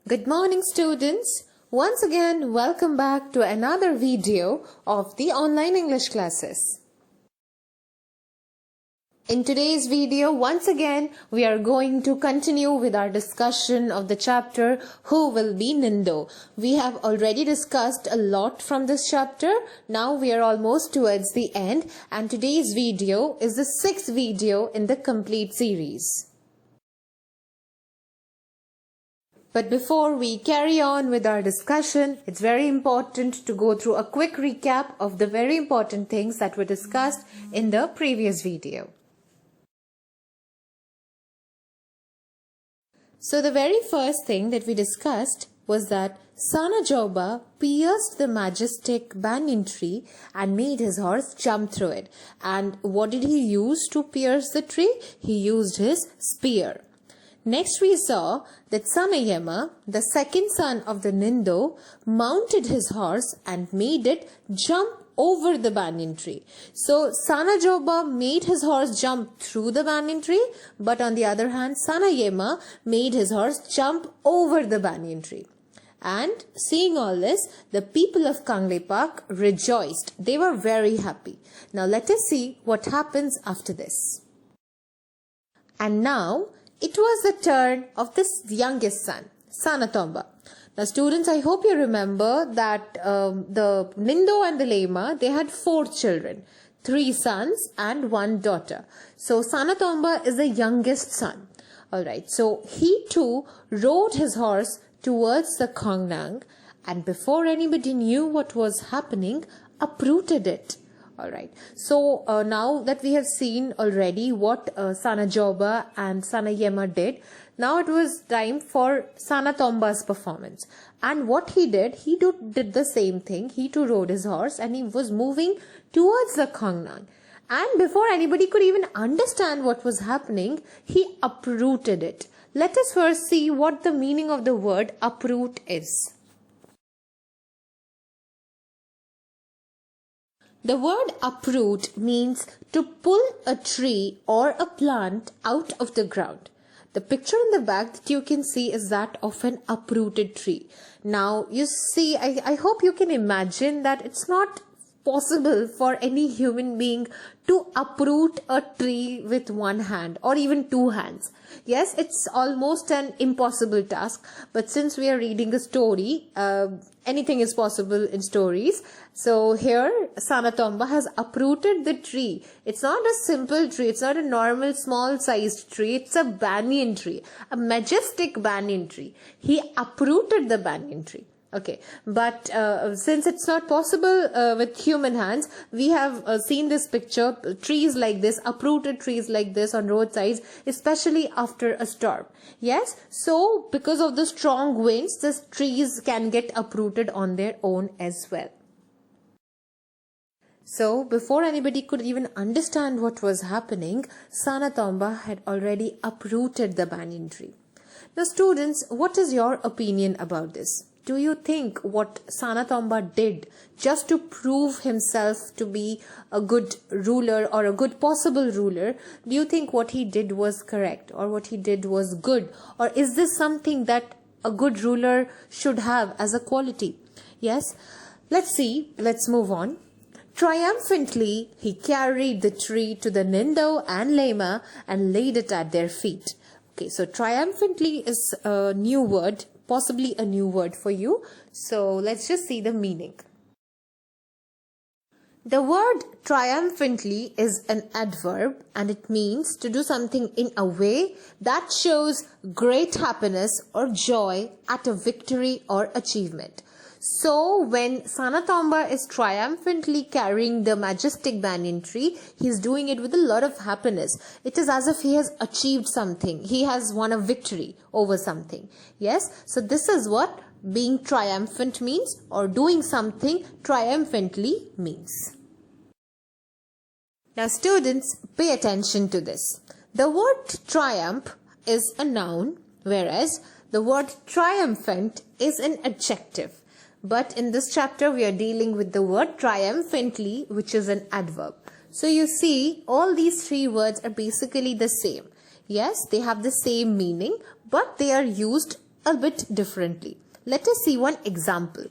Good morning, students. Once again, welcome back to another video of the online English classes. In today's video, once again, we are going to continue with our discussion of the chapter Who Will Be Nindo. We have already discussed a lot from this chapter. Now we are almost towards the end, and today's video is the 6th video in the complete series. But before we carry on with our discussion, it's very important to go through a quick recap of the very important things that were discussed in the previous video. So the very first thing that we discussed was that Sanajoba pierced the majestic banyan tree and made his horse jump through it. And what did he use to pierce the tree? He used his spear. Next we saw that Sanayama, the second son of the Nindo, mounted his horse and made it jump over the banyan tree. So Sanajoba made his horse jump through the banyan tree, but on the other hand, Sanayama made his horse jump over the banyan tree. And seeing all this, the people of Kangleipak rejoiced. They were very happy. Now let us see what happens after this. And now, it was the turn of this youngest son, Sanatomba. Now students, I hope you remember that the Nindo and the Lema, they had 4 children, 3 sons and 1 daughter. So Sanatomba is the youngest son. Alright, so he too rode his horse towards the Kongnang, and before anybody knew what was happening, uprooted it. Alright, so now that we have seen already what Sanajoba and Sanayama did, now it was time for Sanatomba's performance. And what he did the same thing. He too rode his horse and he was moving towards the Kongnang. And before anybody could even understand what was happening, he uprooted it. Let us first see what the meaning of the word uproot is. The word uproot means to pull a tree or a plant out of the ground. The picture in the back that you can see is that of an uprooted tree. Now you see, I hope you can imagine that it's not possible for any human being to uproot a tree with one hand or even 2 hands. Yes, it's almost an impossible task, but since we are reading a story, anything is possible in stories. So here Sanatomba has uprooted the tree. It's not a simple tree, it's not a normal small sized tree, it's a banyan tree, a majestic banyan tree. He uprooted the banyan tree. Okay, but since it's not possible with human hands, we have seen this picture, trees like this, uprooted trees like this on roadsides, especially after a storm. Yes, so because of the strong winds, these trees can get uprooted on their own as well. So before anybody could even understand what was happening, Sanatomba had already uprooted the banyan tree. Now students, what is your opinion about this? Do you think what Sanatomba did just to prove himself to be a good ruler or a good possible ruler, do you think what he did was correct or what he did was good? Or is this something that a good ruler should have as a quality? Yes, let's see, let's move on. Triumphantly, he carried the tree to the Nindo and Lema and laid it at their feet. Okay, so triumphantly is a new word, possibly a new word for you. So let's just see the meaning. The word triumphantly is an adverb and it means to do something in a way that shows great happiness or joy at a victory or achievement. So when Sanatomba is triumphantly carrying the majestic banyan tree, he is doing it with a lot of happiness. It is as if he has achieved something. He has won a victory over something. Yes, so this is what being triumphant means, or doing something triumphantly means. Now students, pay attention to this. The word triumph is a noun, whereas the word triumphant is an adjective. But in this chapter, we are dealing with the word triumphantly, which is an adverb. So you see, all these 3 words are basically the same. Yes, they have the same meaning, but they are used a bit differently. Let us see one example.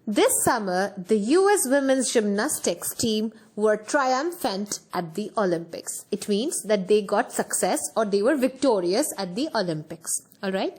This summer, the US women's gymnastics team were triumphant at the Olympics. It means that they got success or they were victorious at the Olympics. Alright?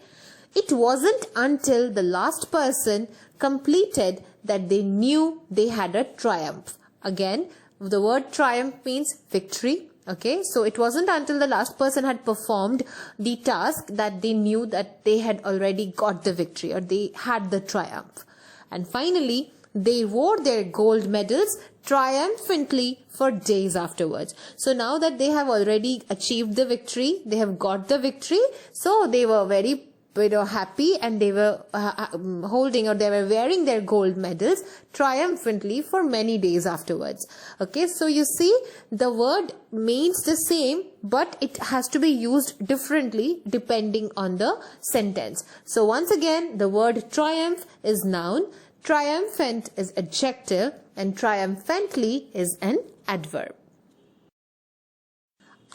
It wasn't until the last person completed that they knew they had a triumph. Again, the word triumph means victory. Okay, so it wasn't until the last person had performed the task that they knew that they had already got the victory or they had the triumph. And finally, they wore their gold medals triumphantly for days afterwards. So now that they have already achieved the victory, they have got the victory, so they were very happy, and they were holding, or they were wearing their gold medals triumphantly for many days afterwards. Okay, so you see, the word means the same, but it has to be used differently depending on the sentence. So once again, the word triumph is noun, triumphant is adjective, and triumphantly is an adverb.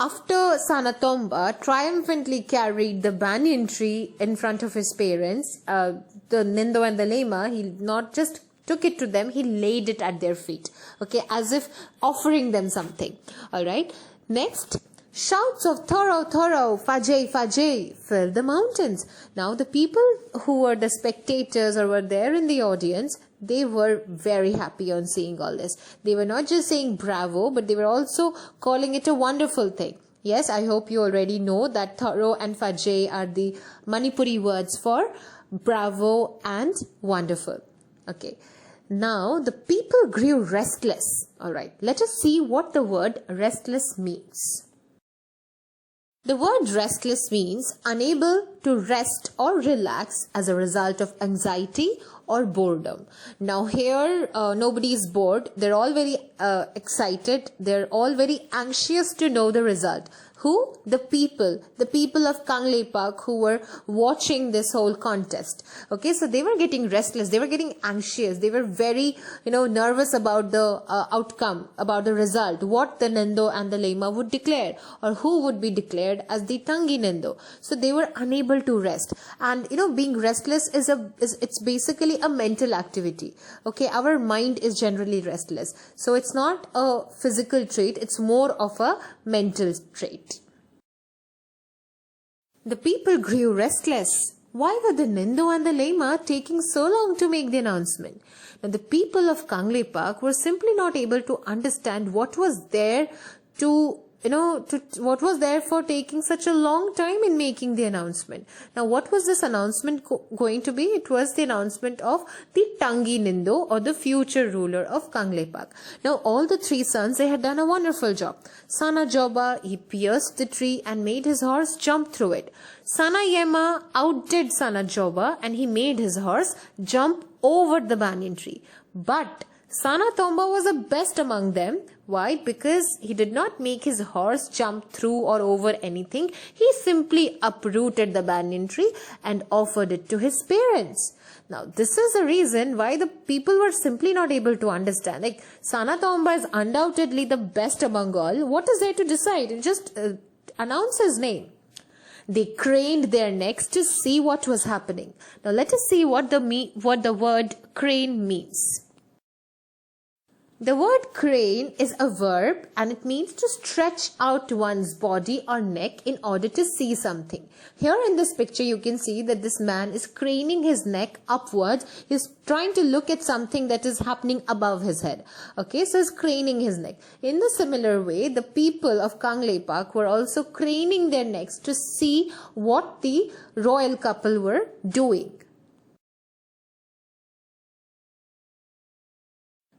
After Sana Tomba triumphantly carried the banyan tree in front of his parents, the Nindo and the Lema, he not just took it to them, he laid it at their feet. Okay, as if offering them something. Alright. Next, shouts of Thoro, Thoro, Fajay, Fajay filled the mountains. Now the people who were the spectators or were there in the audience, they were very happy on seeing all this. They were not just saying bravo, but they were also calling it a wonderful thing. Yes, I hope you already know that Thoro and Fajay are the Manipuri words for bravo and wonderful. Okay. Now the people grew restless. Alright, let us see what the word restless means. The word restless means unable to rest or relax as a result of anxiety or boredom. Now here, nobody is bored. They're all very excited. They're all very anxious to know the result. Who? The people of Kangleipak who were watching this whole contest. Okay, so they were getting restless, they were getting anxious, they were very, nervous about the outcome, about the result, what the Nindo and the Lema would declare, or who would be declared as the Tangi Nindo. So they were unable to rest. And, being restless is it's basically a mental activity. Okay, our mind is generally restless. So it's not a physical trait, it's more of a mental trait. The people grew restless. Why were the Nindo and the Lema taking so long to make the announcement? Now, the people of Kangleipak were simply not able to understand what was there what was there for taking such a long time in making the announcement. Now, what was this announcement going to be? It was the announcement of the Tangi Nindo, or the future ruler of Kangleipak. Now, all the three sons, they had done a wonderful job. Sana Joba, he pierced the tree and made his horse jump through it. Sana Yema outdid Sana Joba and he made his horse jump over the banyan tree. But Sana Tomba was the best among them. Why? Because he did not make his horse jump through or over anything. He simply uprooted the banyan tree and offered it to his parents. Now, this is the reason why the people were simply not able to understand. Like, Sana Tomba is undoubtedly the best among all. What is there to decide? Just announce his name. They craned their necks to see what was happening. Now, let us see what the word crane means. The word crane is a verb and it means to stretch out one's body or neck in order to see something. Here in this picture you can see that this man is craning his neck upwards. He's trying to look at something that is happening above his head. Okay, so he's craning his neck. In the similar way, the people of Kangleipak were also craning their necks to see what the royal couple were doing.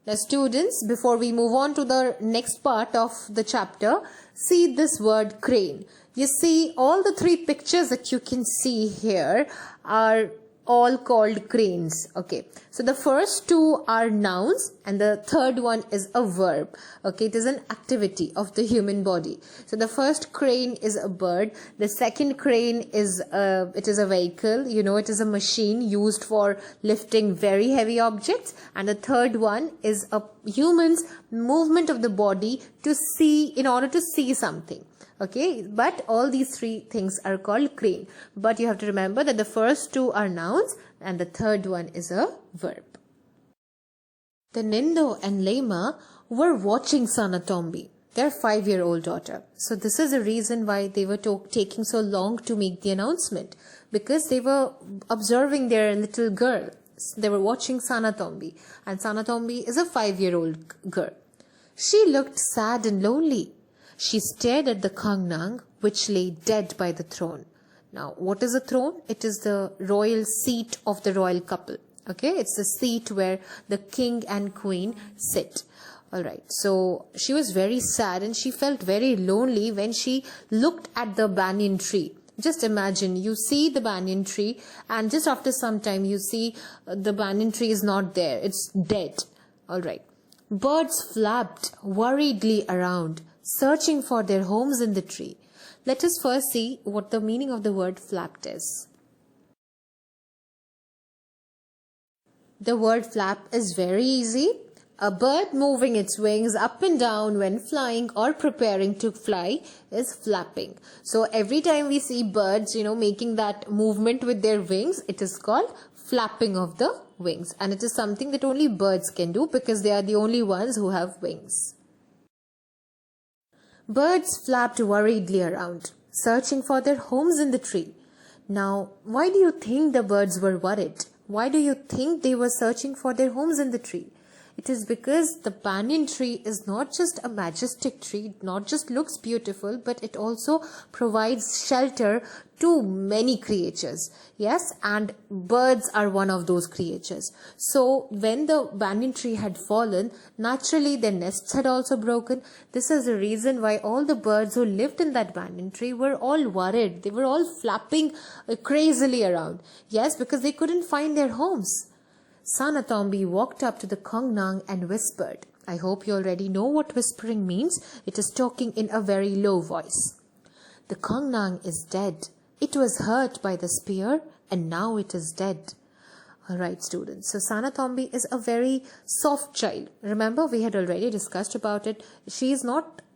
Now students, before we move on to the next part of the chapter, see this word crane. You see, all the three pictures that you can see here are all called cranes. Okay, so the first two are nouns and the third one is a verb. Okay, it is an activity of the human body. So the first crane is a bird. The second crane is a vehicle. It is a machine used for lifting very heavy objects. And the third one is a human's movement of the body to see, in order to see something. Okay, but all these three things are called crane. But you have to remember that the first two are nouns and the third one is a verb. The Nindo and Lema were watching Sanatombi, their 5-year-old daughter. So this is the reason why they were taking so long to make the announcement, because they were observing their little girl. They were watching Sanatombi, and Sanatombi is a 5-year-old girl. She looked sad and lonely. She stared at the Kangnang, which lay dead by the throne. Now, what is a throne? It is the royal seat of the royal couple. Okay, it's the seat where the king and queen sit. Alright, so she was very sad and she felt very lonely when she looked at the banyan tree. Just imagine, you see the banyan tree and just after some time you see the banyan tree is not there. It's dead. Alright. Birds flapped worriedly around, searching for their homes in the tree. Let us first see what the meaning of the word flapped is. The word flap is very easy. A bird moving its wings up and down when flying or preparing to fly is flapping. So every time we see birds, making that movement with their wings, it is called flapping of the wings. And it is something that only birds can do because they are the only ones who have wings. Birds flapped worriedly around, searching for their homes in the tree. Now, why do you think the birds were worried? Why do you think they were searching for their homes in the tree? It is because the banyan tree is not just a majestic tree, not just looks beautiful, but it also provides shelter to many creatures. Yes, and birds are one of those creatures. So when the banyan tree had fallen, naturally their nests had also broken. This is the reason why all the birds who lived in that banyan tree were all worried. They were all flapping crazily around. Yes, because they couldn't find their homes. Sanatombi walked up to the Kangnang and whispered. I hope you already know what whispering means. It is talking in a very low voice. The Kangnang is dead. It was hurt by the spear and now it is dead. Alright students, so Sanatombi is a very soft child. Remember, we had already discussed about it.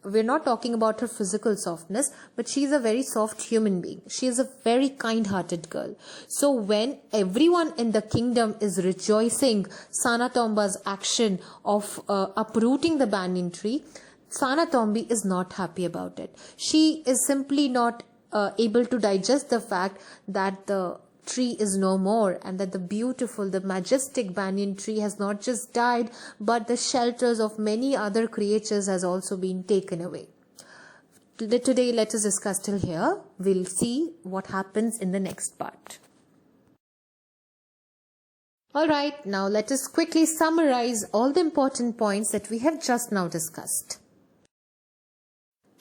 We're not talking about her physical softness, but she is a very soft human being. She is a very kind-hearted girl. So when everyone in the kingdom is rejoicing Sanatomba's action of uprooting the banyan tree, Sanatombi is not happy about it. She is simply not able to digest the fact that the tree is no more and that the beautiful, the majestic banyan tree has not just died, but the shelters of many other creatures has also been taken away. Today, let us discuss till here. We'll see what happens in the next part. Alright, now let us quickly summarize all the important points that we have just now discussed.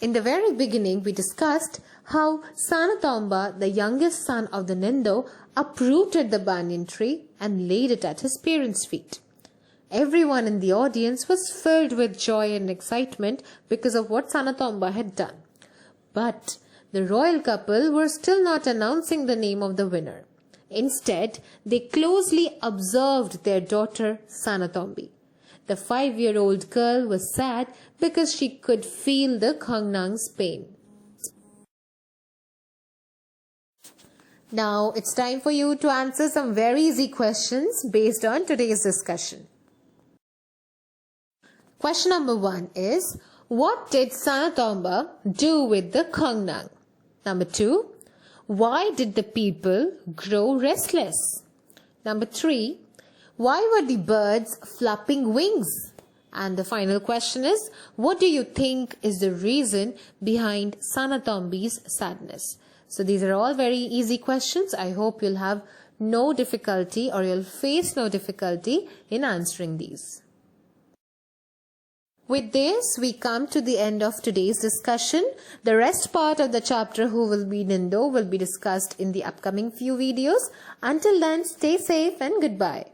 In the very beginning, we discussed how Sanatomba, the youngest son of the Nindo, uprooted the banyan tree and laid it at his parents' feet. Everyone in the audience was filled with joy and excitement because of what Sanatomba had done. But the royal couple were still not announcing the name of the winner. Instead, they closely observed their daughter Sanatombi. The 5-year-old girl was sad because she could feel the Kangnang's pain. Now it's time for you to answer some very easy questions based on today's discussion. Question number 1 is, what did Sanatomba do with the Kangnang? Number 2, why did the people grow restless? Number 3, why were the birds flapping wings? And the final question is, what do you think is the reason behind Sanatombi's sadness? So these are all very easy questions. I hope you'll have no difficulty or you'll face no difficulty in answering these. With this, we come to the end of today's discussion. The rest part of the chapter Who Will Be Nindo will be discussed in the upcoming few videos. Until then, stay safe and goodbye.